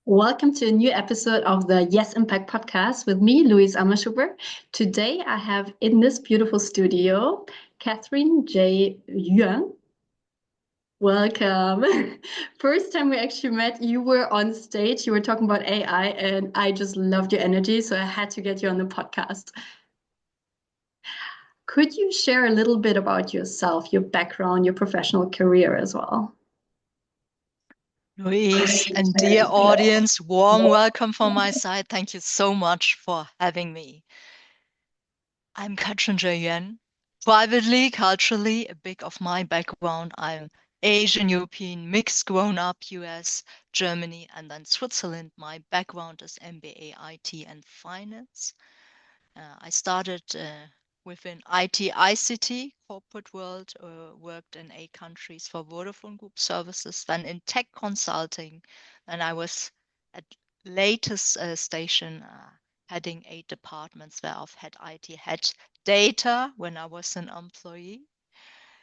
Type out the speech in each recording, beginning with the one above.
Welcome to a new episode of the Yes Impact podcast with me, Louise Amerschuber. Today I have in this beautiful studio Katrin J. Yuan. Welcome. First time we actually met, you were on stage, you were talking about AI, and I just loved your energy, so I had to get you on the podcast. Could you share a little bit about yourself, your background, your professional career as well? Louise and dear audience, warm welcome from my side. Thank you so much for having me. I'm Katrin J. Yuan. Privately, culturally, a bit of my background. I'm Asian European, mixed grown up US, Germany, and then Switzerland. My background is MBA, IT, and finance. I started within IT, ICT, corporate world, worked in 8 countries for Vodafone Group services, then in tech consulting. And I was at latest station heading 8 departments where I've had IT, had data when I was an employee.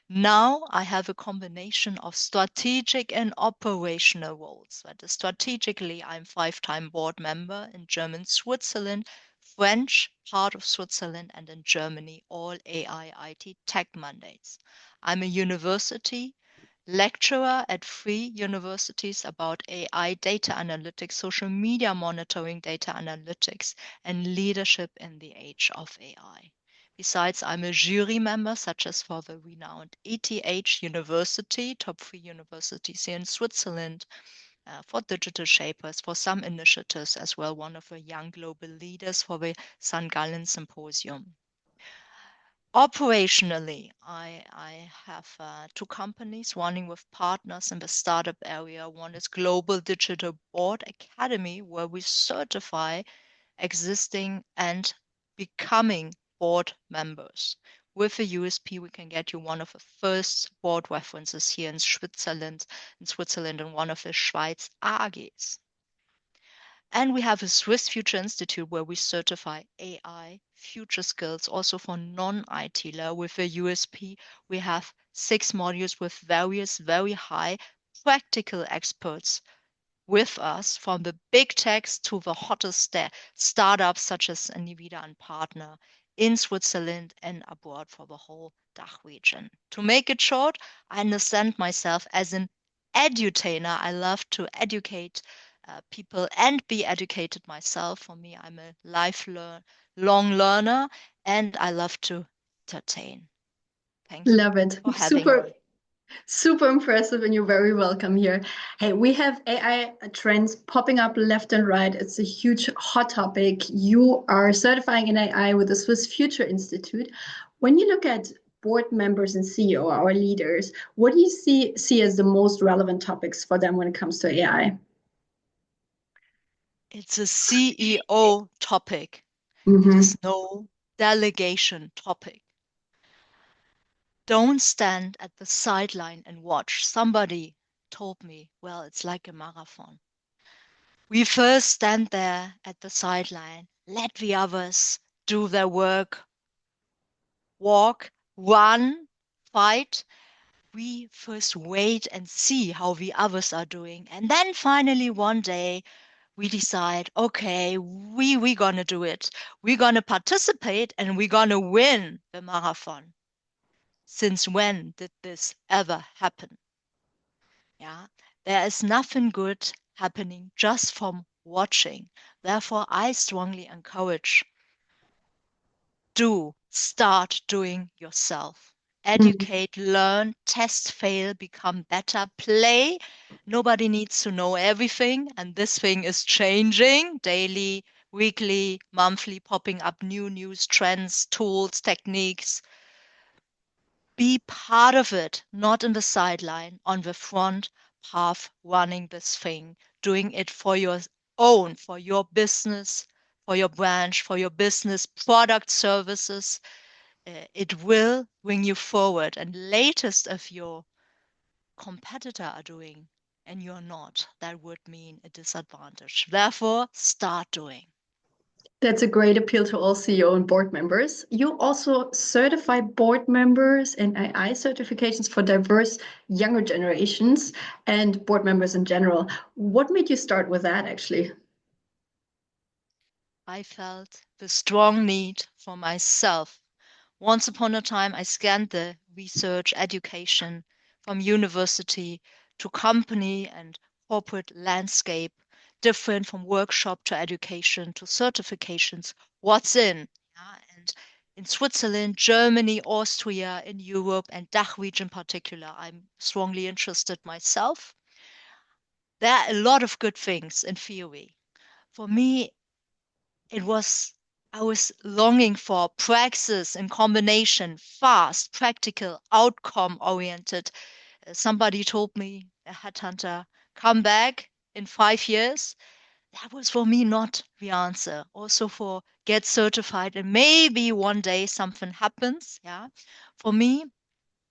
Now I have a combination of strategic and operational roles. That is, strategically, I'm 5-time board member in German Switzerland, French part of Switzerland, and in Germany, all AI IT tech mandates. I'm a university lecturer at 3 universities about AI, data analytics, social media monitoring, data analytics, and leadership in the age of AI. Besides, I'm a jury member, such as for the renowned ETH University, top 3 universities here in Switzerland, for digital shapers, for some initiatives as well, one of the young global leaders for the St. Gallen Symposium. Operationally, I have 2 companies running with partners in the startup area. One is Global Digital Board Academy, where we certify existing and becoming board members. With a USP, we can get you one of the first board references here in Switzerland, and one of the Schweiz AGs. And we have a Swiss Future Institute where we certify AI future skills also for non-ITler. With a USP, we have 6 modules with various very high practical experts with us, from the big techs to the hottest startups such as Nvidia and Partner in Switzerland and abroad for the whole DACH region. To make it short, I understand myself as an edutainer. I love to educate people and be educated myself. For me, I'm a lifelong learner, and I love to entertain. Thank you Love it. for having Super, me. super impressive, and you're very welcome here. Hey, we have AI trends popping up left and right. It's a huge hot topic. You are certifying in AI with the Swiss Future Institute. When you look at board members and CEO, our leaders, what do you see as the most relevant topics for them when it comes to AI? It's a CEO topic. It Mm-hmm. is no delegation topic. Don't stand at the sideline and watch. Somebody told me, well, it's like a marathon. We first stand there at the sideline, let the others do their work, walk, run, fight. We first wait and see how the others are doing. And then finally one day we decide, okay, we gonna do it. We're gonna participate and we're gonna win the marathon. Since when did this ever happen? Yeah, there is nothing good happening just from watching. Therefore, I strongly encourage, do start doing yourself. Educate, learn, test, fail, become better, play. Nobody needs to know everything, and this thing is changing daily, weekly, monthly, popping up new news, trends, tools, techniques. Be part of it, not in the sideline, on the front path, running this thing, doing it for your own, for your business, for your branch, for your business, product, services. It will bring you forward. And latest, if your competitor are doing and you're not, that would mean a disadvantage. Therefore, start doing. That's a great appeal to all CEO and board members. You also certify board members and AI certifications for diverse younger generations and board members in general. What made you start with that, actually? I felt the strong need for myself. Once upon a time, I scanned the research education from university to company and corporate landscape, different from workshop to education to certifications. What's in? Yeah, and in Switzerland, Germany, Austria, in Europe, and DACH region in particular, I'm strongly interested myself. There are a lot of good things in theory. For me, it was I was longing for praxis in combination, fast, practical, outcome oriented. Somebody told me, a headhunter, come back in 5 years. That was for me not the answer. Also for get certified and maybe one day something happens. Yeah. For me,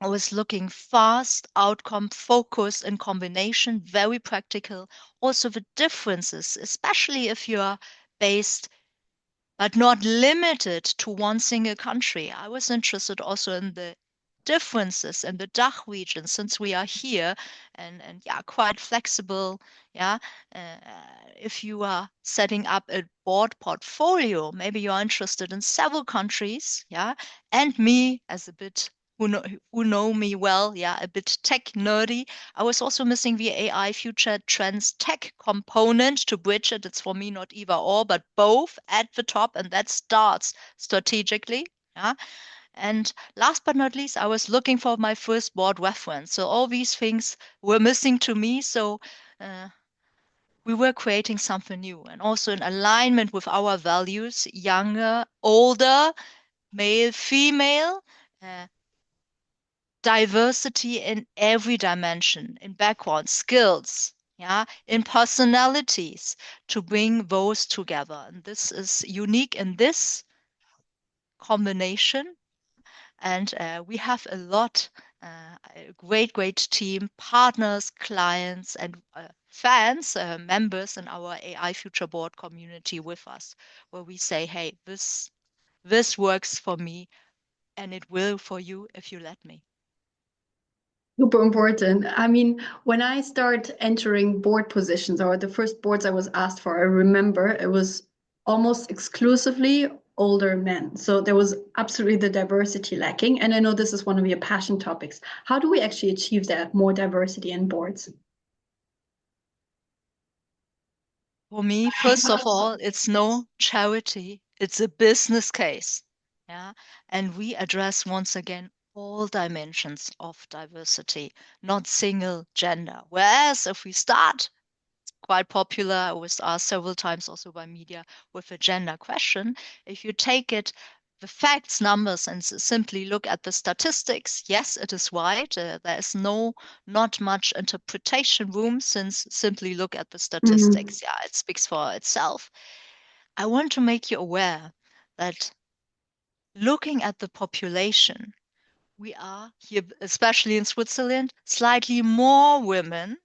I was looking fast, outcome focused in combination, very practical. Also the differences, especially if you are based but not limited to one single country. I was interested also in the differences in the DACH region since we are here and yeah, quite flexible. Yeah, if you are setting up a board portfolio, maybe you are interested in several countries. Yeah, and me as a bit who know me well, yeah, a bit tech nerdy. I was also missing the AI future trends tech component to bridge it. It's for me not either or, but both at the top, and that starts strategically. Yeah. And last but not least, I was looking for my first board reference. So all these things were missing to me. So uh, we were creating something new and also in alignment with our values, younger, older, male, female. Uh, Diversity in every dimension, in background, skills, yeah, in personalities, to bring those together. And this is unique in this combination. And we have a great team, partners, clients, and fans, members in our AI Future Board community with us, where we say, hey, this works for me, and it will for you if you let me. Super important. I mean, when I start entering board positions or the first boards I was asked for, I remember it was almost exclusively older men. So there was absolutely the diversity lacking. And I know this is one of your passion topics. How do we actually achieve that more diversity in boards? For me, first of all, it's no charity, it's a business case. Yeah. And we address once again all dimensions of diversity, not single gender. Whereas if we start, quite popular, I was asked several times also by media with a gender question, if you take it the facts, numbers, and simply look at the statistics, yes, it is right. There is not much interpretation room since simply look at the Mhm. statistics. Yeah, it speaks for itself. I want to make you aware that looking at the population, we are here, especially in Switzerland, slightly more women,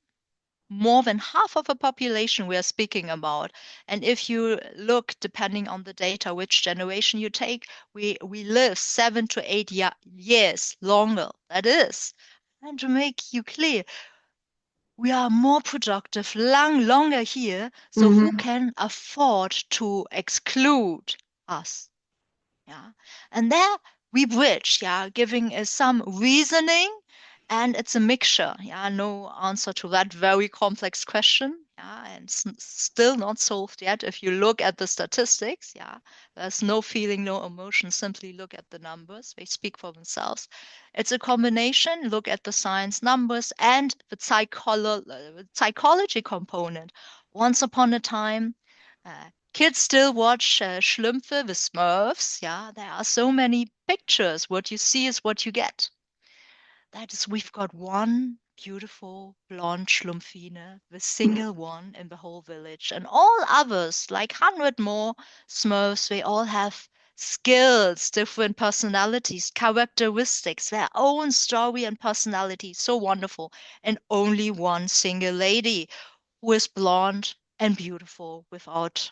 more than half of the population we are speaking about. And if you look, depending on the data, which generation you take, we live 7 to 8 years longer. That is. And to make you clear, we are more productive, longer here. So who Mhm. can afford to exclude us? Yeah. And there we bridge, yeah, giving some reasoning, and it's a mixture. Yeah, no answer to that very complex question. Yeah, and still not solved yet. If you look at the statistics, yeah, there's no feeling, no emotion. Simply look at the numbers. They speak for themselves. It's a combination. Look at the science numbers and the psychology component. Once upon a time, kids still watch Schlümpfe, the Smurfs. Yeah, there are so many pictures. What you see is what you get. That is, we've got one beautiful blonde Schlumpfine, the single one in the whole village, and all others, like 100 more Smurfs, they all have skills, different personalities, characteristics, their own story and personality. So wonderful. And only one single lady who is blonde and beautiful without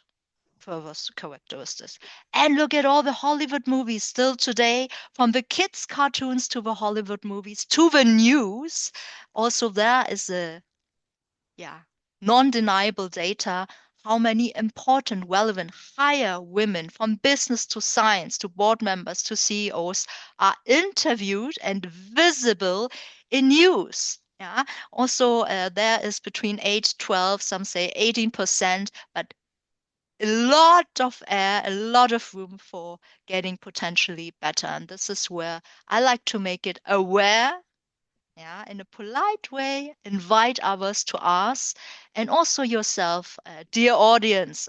characteristics. And look at all the Hollywood movies still today, from the kids' cartoons to the Hollywood movies to the news. Also, there is a non-deniable data how many important, relevant, hire women from business to science to board members to CEOs are interviewed and visible in news. Yeah. Also, there is between 8, 12, some say 18%, but a lot of air, a lot of room for getting potentially better. And this is where I like to make it aware, in a polite way, invite others to ask, and also yourself, dear audience,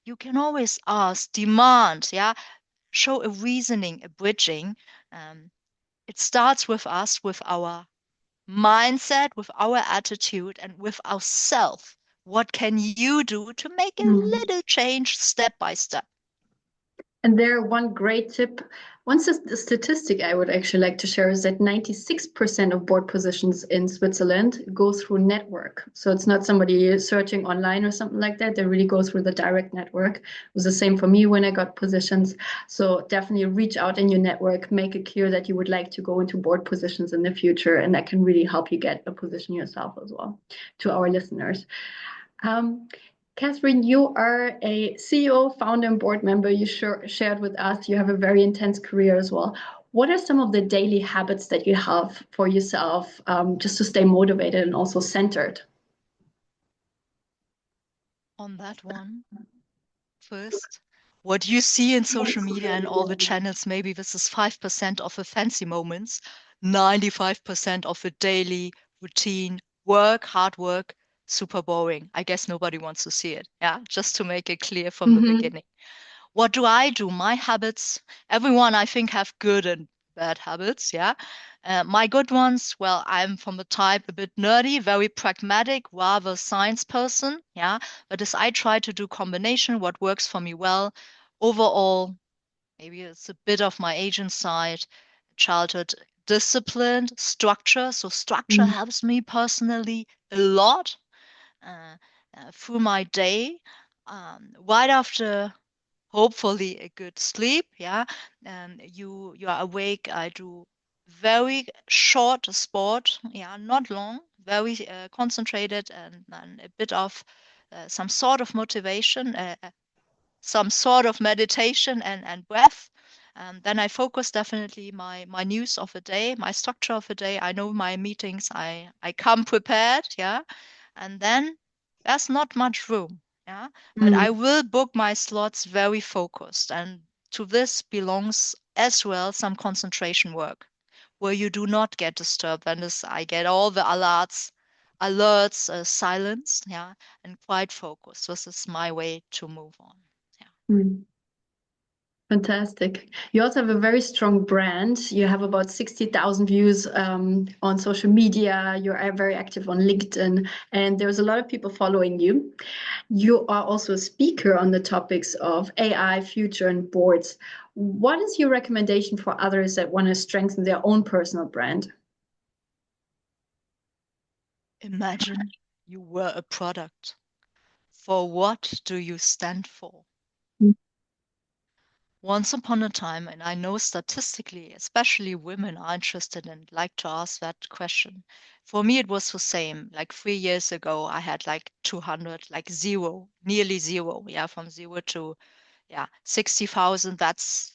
you can always ask, demand, show a reasoning, a bridging. It starts with us, with our mindset, with our attitude, and with ourself. What can you do to make a little change step by step? And there, one great tip, one statistic I would actually like to share is that 96% of board positions in Switzerland go through network. So it's not somebody searching online or something like that. They really go through the direct network. It was the same for me when I got positions. So definitely reach out in your network, make it clear that you would like to go into board positions in the future, and that can really help you get a position yourself as well, to our listeners. Kathrin, you are a CEO, founder, and board member. You shared with us you have a very intense career as well. What are some of the daily habits that you have for yourself just to stay motivated and also centered? On that one, first, what you see in social media and all the channels, maybe this is 5% of the fancy moments, 95% of the daily routine work, hard work, super boring. I guess nobody wants to see it. Yeah, just to make it clear from the beginning. What do I do? My habits, everyone I think have good and bad habits. Yeah. My good ones, well, I'm from the type a bit nerdy, very pragmatic, rather science person. Yeah. But as I try to do combination, what works for me well, overall, maybe it's a bit of my agent side, childhood disciplined structure. So structure helps me personally a lot through my day. Right after hopefully a good sleep, you are awake. I do very short sport, not long, very concentrated, and a bit of some sort of motivation, some sort of meditation and breath. Then I focus definitely my news of the day, my structure of the day. I know my meetings. I come prepared, and then there's not much room, but I will book my slots very focused, and to this belongs as well some concentration work, where you do not get disturbed. And this, I get all the alerts silenced, and quite focused. This is my way to move on. Fantastic. You also have a very strong brand. You have about 60,000 views on social media. You're very active on LinkedIn, and there's a lot of people following you. You are also a speaker on the topics of AI, future, and boards. What is your recommendation for others that want to strengthen their own personal brand? Imagine you were a product. For what do you stand for? Once upon a time, and I know statistically, especially women are interested and like to ask that question. For me, it was the same. Like 3 years ago, I had like 200, like zero, nearly zero. Yeah, from zero to 60,000. That's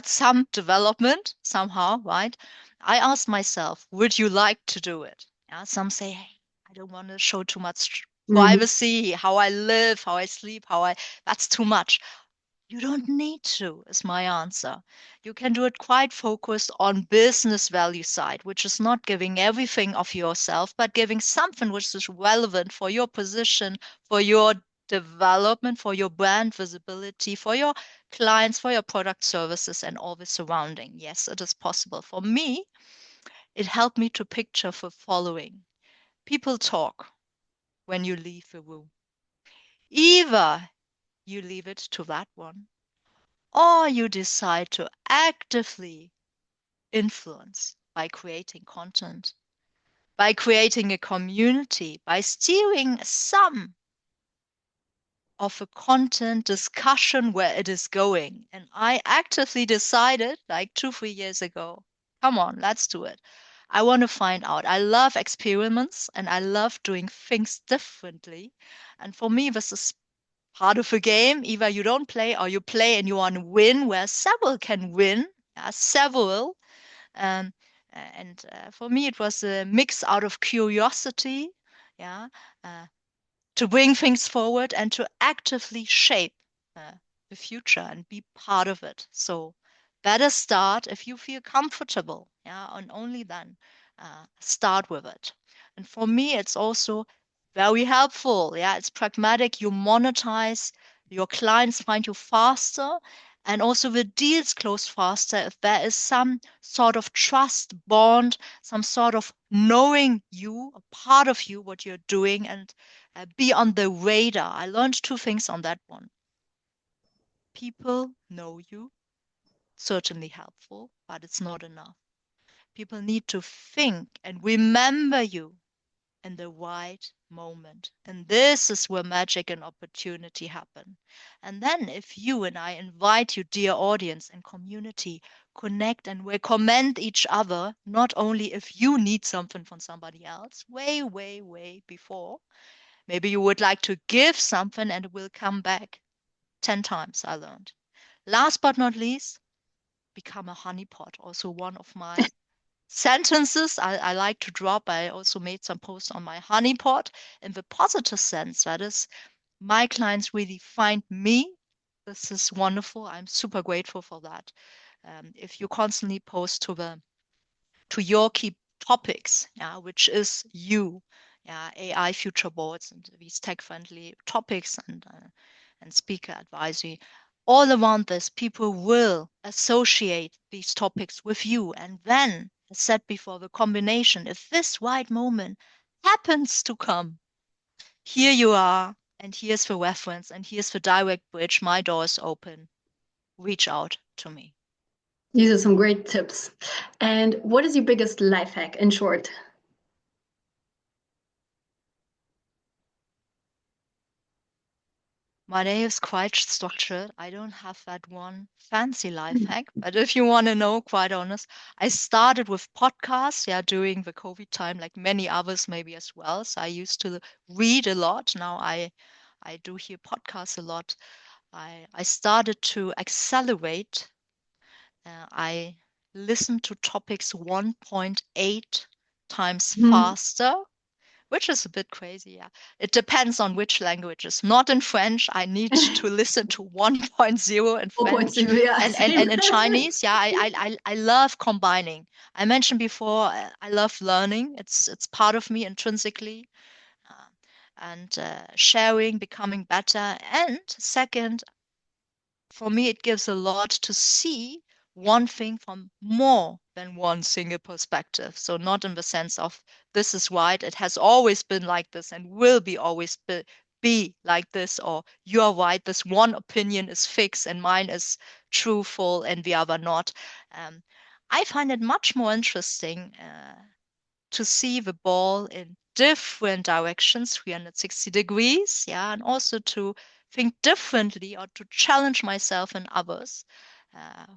some development somehow, right? I asked myself, would you like to do it? Yeah, some say, hey, I don't want to show too much privacy, how I live, how I sleep, that's too much. You don't need to, is my answer. You can do it quite focused on business value side, which is not giving everything of yourself, but giving something which is relevant for your position, for your development, for your brand visibility, for your clients, for your product services, and all the surrounding. Yes, it is possible. For me, it helped me to picture the following. People talk when you leave the room. Either you leave it to that one, or you decide to actively influence by creating content, by creating a community, by steering some of a content discussion where it is going. And I actively decided like 2, 3 years ago, come on, let's do it. I want to find out. I love experiments and I love doing things differently. And for me, this is part of a game. Either you don't play or you play and you want to win, where several can win. Yeah, several. Um, and for me, it was a mix out of curiosity, yeah, uh, to bring things forward and to actively shape uh, the future and be part of it. So better start if you feel comfortable, yeah, and only then start with it. And for me, it's also very helpful. Yeah, it's pragmatic. You monetize, your clients find you faster, and also the deals close faster if there is some sort of trust bond, some sort of knowing you, a part of you, what you're doing, and be on the radar. I learned two things on that one. People know you, certainly helpful, but it's not enough. People need to think and remember you in the right moment. And this is where magic and opportunity happen. And then, if you and I invite you, dear audience and community, connect and recommend each other, not only if you need something from somebody else, way, way, way before, maybe you would like to give something and it will come back 10 times, I learned. Last but not least, become a honeypot. Also, one of my sentences I like to drop. I also made some posts on my honeypot in the positive sense. That is, my clients really find me. This is wonderful. I'm super grateful for that. If you constantly post to your key topics, yeah, which is you, yeah, AI future boards and these tech-friendly topics and speaker advisory. All around this, people will associate these topics with you. And then, as said before, the combination, if this right moment happens to come, here you are, and here's the reference, and here's the direct bridge. My door is open. Reach out to me. These are some great tips. And what is your biggest life hack in short? My day is quite structured. I don't have that one fancy life hack, but if you want to know, quite honest, I started with podcasts, yeah, during the COVID time, like many others maybe as well. So I used to read a lot. Now I do hear podcasts a lot. I started to accelerate. I listen to topics 1.8 times faster, which is a bit crazy. Yeah, it depends on which languages. Not in French. I need to listen to 1.0 in French 4.0, yeah, and same. in Chinese. Yeah, I love combining. I mentioned before, I love learning. It's part of me intrinsically, uh, and sharing, becoming better. And second, for me, it gives a lot to see one thing from more than one single perspective. So, not in the sense of this is right, it has always been like this and will be always be like this, or you're right, this one opinion is fixed and mine is truthful and the other not. Um, I find it much more interesting to see the ball in different directions, 360 degrees, yeah, and also to think differently or to challenge myself and others.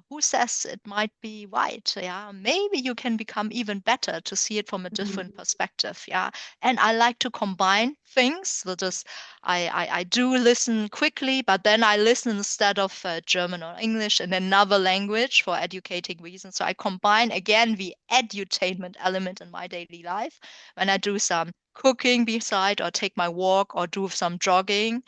Who says it might be right? Yeah, maybe you can become even better to see it from a different perspective. Yeah, and I like to combine things. That is, I do listen quickly, but then I listen instead of German or English in another language for educating reasons. So I combine again the edutainment element in my daily life when I do some cooking beside or take my walk or do some jogging,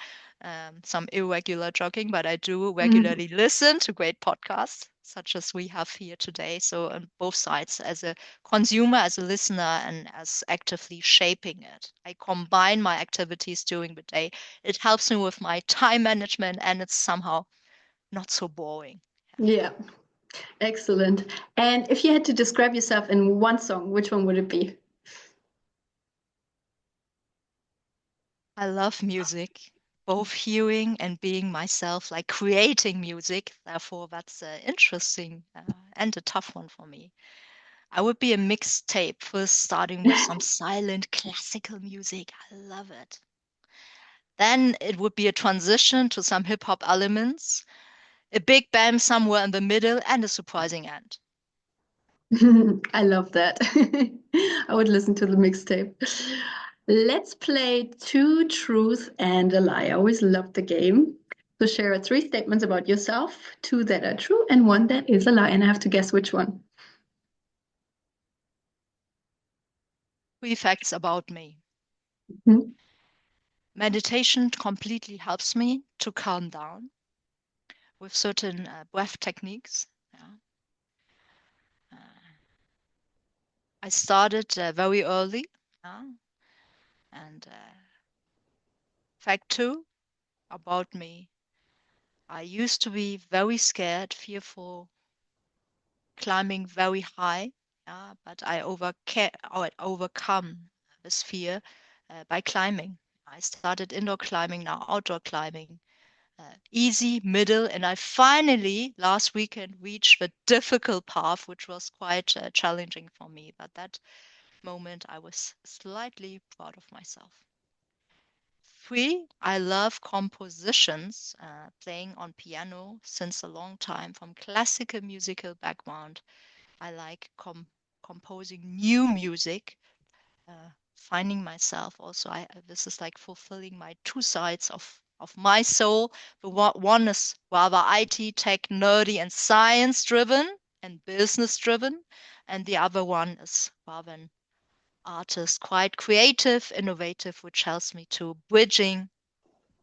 some irregular jogging, but I do regularly listen to great podcasts such as we have here today. So on both sides, as a consumer, as a listener, and as actively shaping it. I combine my activities during the day. It helps me with my time management and it's somehow not so boring. Yeah, excellent. And if you had to describe yourself in one song, which one would it be? I love music, both hearing and being myself, like creating music. Therefore, that's interesting and a tough one for me. I would be a mixtape, first starting with some silent classical music. I love it. Then it would be a transition to some hip hop elements, a big bang somewhere in the middle, and a surprising end. I love that. I would listen to the mixtape. Let's play two truths and a lie. I always love the game. So share three statements about yourself, two that are true and one that is a lie, and I have to guess which one. 3 facts about me. Hmm? Meditation completely helps me to calm down with certain breath techniques. Yeah. I started very early. And fact 2 about me. I used to be very scared, fearful, climbing very high. But I overcome this fear by climbing. I started indoor climbing, now outdoor climbing. Easy, middle, and I finally last weekend reached the difficult path, which was quite challenging for me. But that moment, I was slightly proud of myself. 3, I love compositions, playing on piano since a long time. From classical musical background, I like composing new music, finding myself also. This is like fulfilling my two sides of my soul. The one is rather IT, tech, nerdy, and science driven and business driven, and the other one is rather an artist, quite creative, innovative, which helps me to bridging,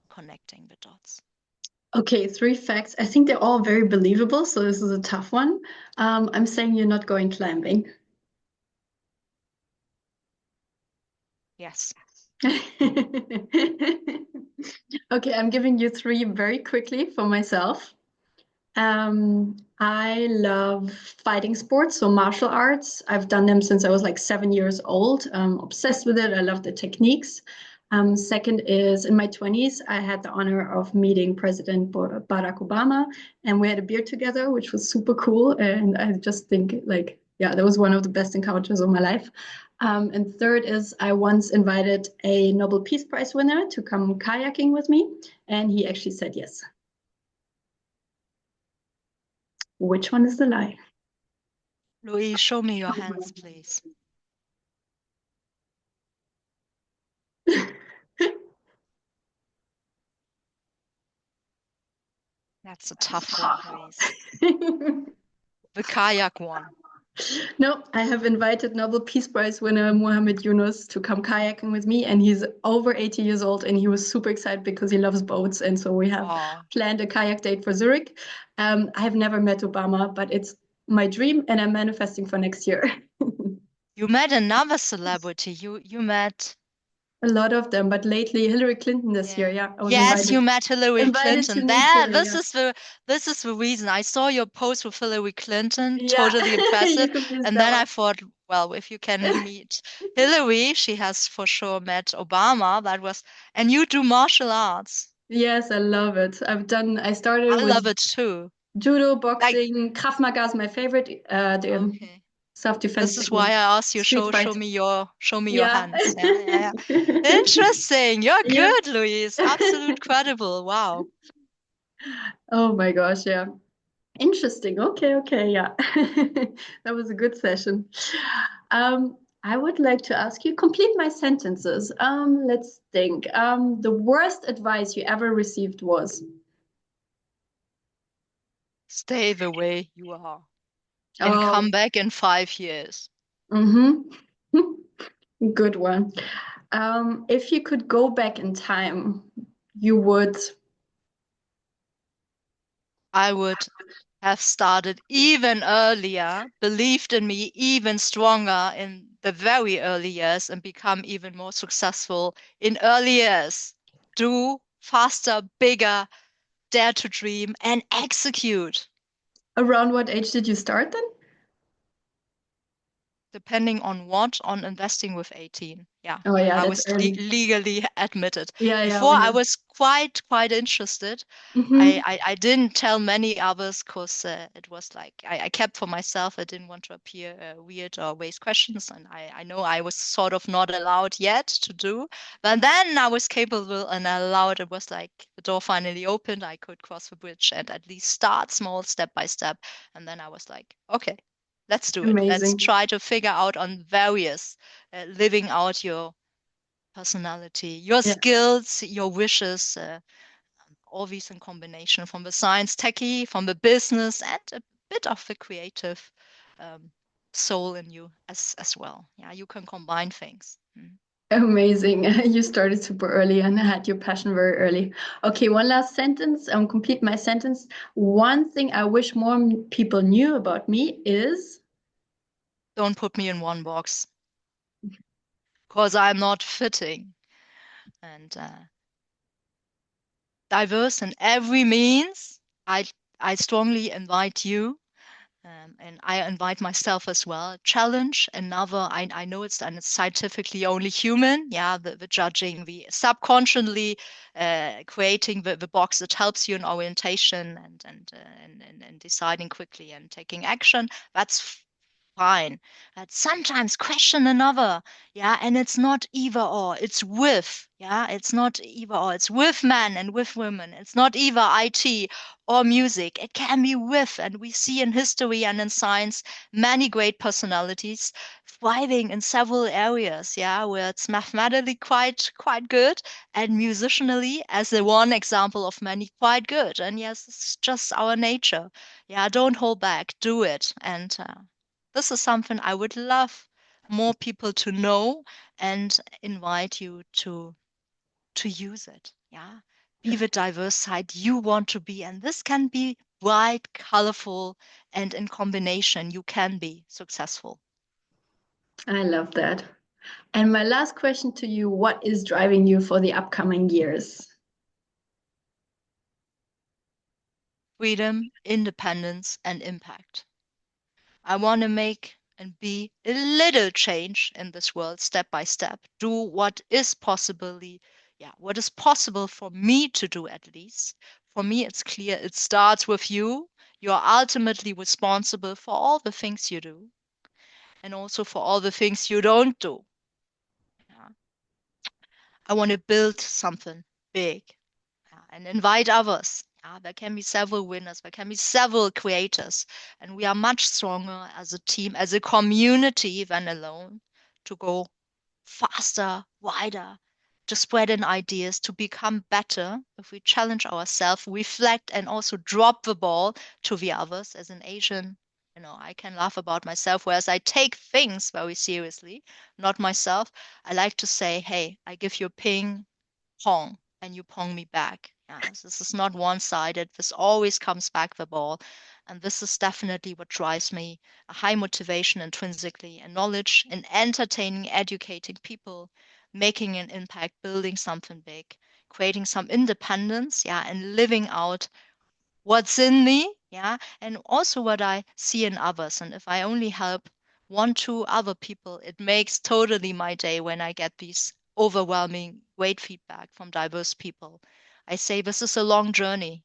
connecting the dots. Okay, three facts. I think they're all very believable, so this is a tough one. I'm saying you're not going climbing. Yes. Okay, I'm giving you three very quickly for myself. I love fighting sports, so martial arts. I've done them since I was like 7 years old. I'm obsessed with it. I love the techniques. Second is in my 20s, I had the honor of meeting President Barack Obama, and we had a beer together, which was super cool. And I just think, like, yeah, that was one of the best encounters of my life. And third is I once invited a Nobel Peace Prize winner to come kayaking with me, and he actually said yes. Which one is the lie? Louise, show me your hands, please. That's a tough one, Louise. The kayak one. No, I have invited Nobel Peace Prize winner Mohammed Yunus to come kayaking with me, and he's over 80 years old, and he was super excited because he loves boats, and so we have planned a kayak date for Zurich. I have never met Obama, but it's my dream, and I'm manifesting for next year. You met another celebrity. You met A lot of them, but lately Hillary Clinton this year. Yeah, I was Yes, you met Hillary invited to Clinton. meet her. This Yeah, is the reason. I saw your post with Hillary Clinton, yeah. totally impressive. You could use And that then I one. thought, well, if you can meet Hillary, she has for sure met Obama. And you do martial arts. Yes, I love it. I started I with love it too. judo, Like, boxing, Krav Maga is my favorite. The okay. self-defense This is why technique. I asked you, Street show fight. me your Yeah. hands. Yeah. Interesting. You're Yeah. good, Louise. Absolute credible. Wow. Oh my gosh, yeah. Interesting. Okay, okay, yeah. That was a good session. I would like to ask you, complete my sentences. Let's think. The worst advice you ever received was? Stay the way you are and Oh, come back in 5 years. mm-hmm. Good one. If you could go back in time, you would. I would have started even earlier, believed in me even stronger in the very early years, and become even more successful in early years. Do faster, bigger, dare to dream, and execute. Around what age did you start then? Depending on what, on investing with 18. Yeah. Oh yeah, I that's was early. legally admitted. Yeah, yeah, Before we I have. was quite interested. Mm-hmm. I didn't tell many others because it was like I kept for myself. I didn't want to appear weird or waste questions, and I know I was sort of not allowed yet to do. But then I was capable and allowed. It was like the door finally opened. I could cross the bridge and at least start small, step by step. And then I was like, okay, let's do it. Let's Amazing. try to figure out on various living out your personality, your Yeah. skills, your wishes, all these in combination from the science techie, from the business, and a bit of the creative um, soul in you as well. Yeah, you can combine things. Mm. Amazing. You started super early and had your passion very early. Okay, one last sentence. Complete my sentence. One thing I wish more people knew about me is. Don't put me in one box because I'm not fitting. And diverse in every means. I I strongly invite you, and I invite myself as well. Challenge another. I know it's scientifically only human. Yeah, the judging, the subconsciously creating the box that helps you in orientation and deciding quickly and taking action. That's fine. But sometimes question another, yeah, and it's not either or, it's with, yeah, it's not either or, it's with men and with women. It's not either IT or music. It can be with, and we see in history and in science many great personalities thriving in several areas, yeah, where it's mathematically quite good, and musicianally, as the one example of many, quite good. And yes, it's just our nature. Yeah, don't hold back, do it, and this is something I would love more people to know and invite you to use it. Yeah. Be the diverse side you want to be. And this can be bright, colorful, and in combination, you can be successful. I love that. And my last question to you, what is driving you for the upcoming years? Freedom, independence, and impact. I want to make and be a little change in this world step by step. Do what is possibly, yeah, what is possible for me to do at least. For me, it's clear it starts with you. You're ultimately responsible for all the things you do and also for all the things you don't do. Yeah. I want to build something big, and invite others. There can be several winners, there can be several creators, and we are much stronger as a team, as a community than alone to go faster, wider, to spread in ideas, to become better if we challenge ourselves, reflect, and also drop the ball to the others. As an Asian, I can laugh about myself, whereas I take things very seriously, not myself. I like to say, hey, I give you a ping, pong, and you pong me back. Yeah, this is not one-sided. This always comes back the ball. And this is definitely what drives me. A high motivation intrinsically, and knowledge in entertaining, educating people, making an impact, building something big, creating some independence, yeah, and living out what's in me, yeah, and also what I see in others. And if I only help one, two other people, it makes totally my day when I get these overwhelming great feedback from diverse people. I say this is a long journey,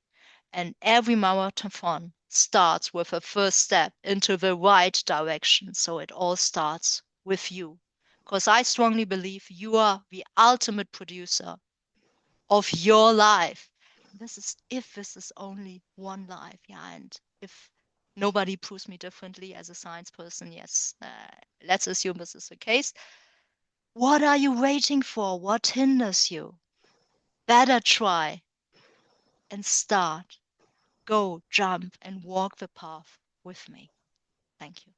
and every marathon starts with a first step into the right direction. So it all starts with you. Because I strongly believe you are the ultimate producer of your life. This is if this is only one life, yeah, and if nobody proves me differently as a science person, yes, let's assume this is the case. What are you waiting for? What hinders you? Better try and start. Go, jump, and walk the path with me. Thank you.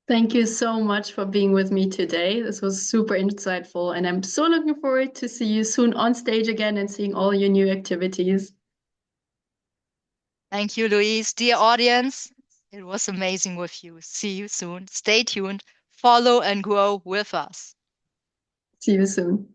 Thank you so much for being with me today. This was super insightful, and I'm so looking forward to see you soon on stage again and seeing all your new activities. Thank you, Louise. Dear audience, it was amazing with you. See you soon. Stay tuned. Follow and grow with us. See you soon.